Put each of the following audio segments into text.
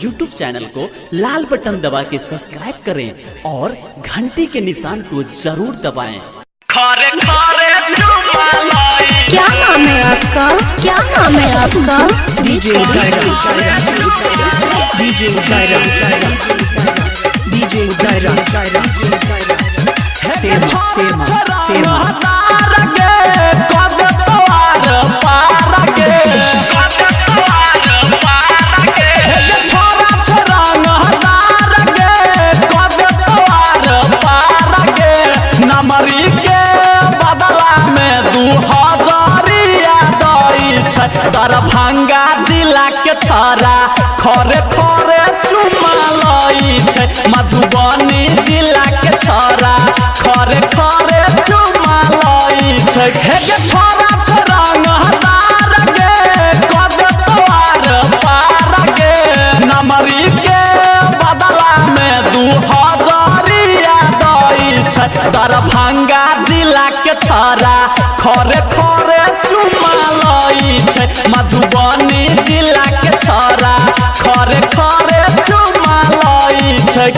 YouTube channel को लाल button दबा के सब्सक्राइब करें और घंटी के निशान को जरूर दबाएं। खारे खारे क्या नाम है आपका? क्या नाम है आपका? DJ Udaira, DJ Udaira, DJ Udaira, Sema. Darbhanga जिला के छोरा खरे खरे चुमा लई छै। मधुबनी जिला के छोरा खरे खरे चुमा लई छै। हे गे छोरा छोरा नहदार गे कद तोर पार गे नमरी के बदला में 2000 दई छै। दरभंगा जिला के छोरा खरे खरे चुमा लई छै। मधुबनी जिला के छोरा खरे खरे चुमा लई छै।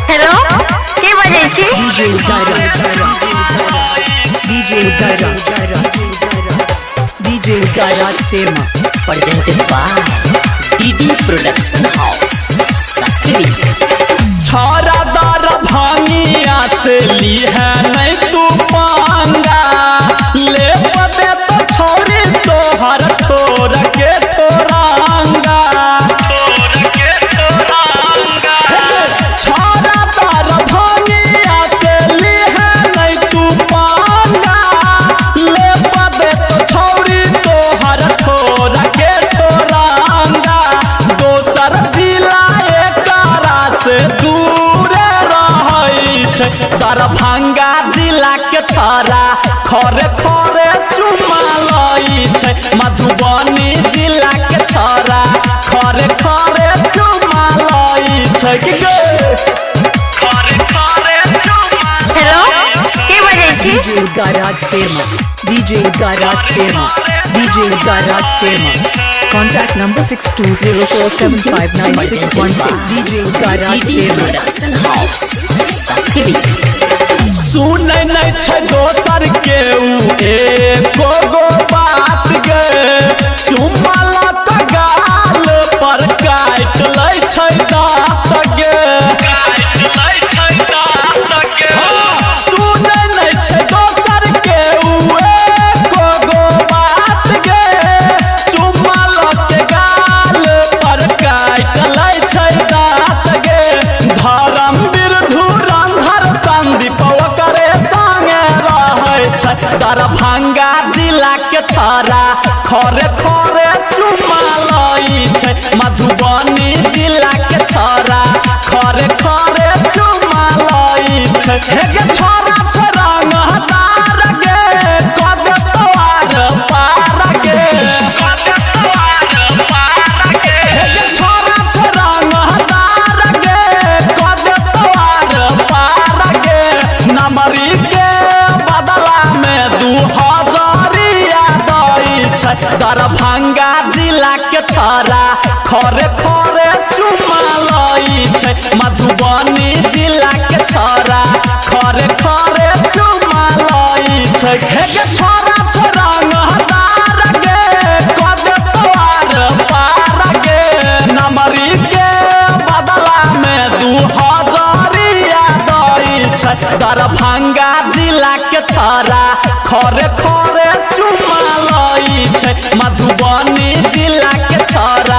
हेलो के बजे छी? DJ Udaira, DJ Udaira, DJ Udaira, Sema. presented by DD Production House, Sakri। छोरा दरभंगिया से ली है नहीं तू पांगा ले पते तो छोरी तोहर ठोर के ठोरांगा। छोरा दरभंगिया से ली है नहीं तू पांगा ले पते तो छोरी तोहर ठोर के ठोरांगा। दोसर जिला एकरा से दूर रहै छै। दरभंगा जिला के छोरा खरे खरे चुमा लई छै। मधुबनी जिला के छोरा खरे खरे चुमा लई छै। खरे खरे चुमा। हेलो के बजे छी? DJ Udaira, Sema. DJ Udaira, Sema. DJ Udaira, Sema. Contact number 6204759616. DJ Udaira, DD Sema. Production House, Sakri। सुनै नहीं छै दोसर के ऊ एको गो बात गे चुमा लक गाल पर काट लै छै दाँत गे। सुनै नहीं छै दोसर के ऊ एको गो बात गे चुमा लक गाल पर काट लै छै दाँत गे। धर्मवीर धुरंधर संदीप दरभंगा जिला के छोरा खरे खरे चुमा लई छै। मधुबनी जिला के छोरा खरे खरे चुमा लई छै। हे गे छोरा छोरा नहदार गे कद तोर पार गे। हे गे छोरा छोरा नहदार गे कद तोर पार गे नमरी के बदला में 2000 दई छै। दरभंगा जिला के छोरा खरे खरे चुमा लई छै। मधुबनी जिला के छोरा खरे खरे चुमा लई छै। हे गे छोरा छोरा नहदार गे कद तोर पार गे नमरी के बदला में 2000 दई छै। दरभंगा जिला के छोरा खरे खरे चुमा लई छै। मधुबनी जिला के छोरा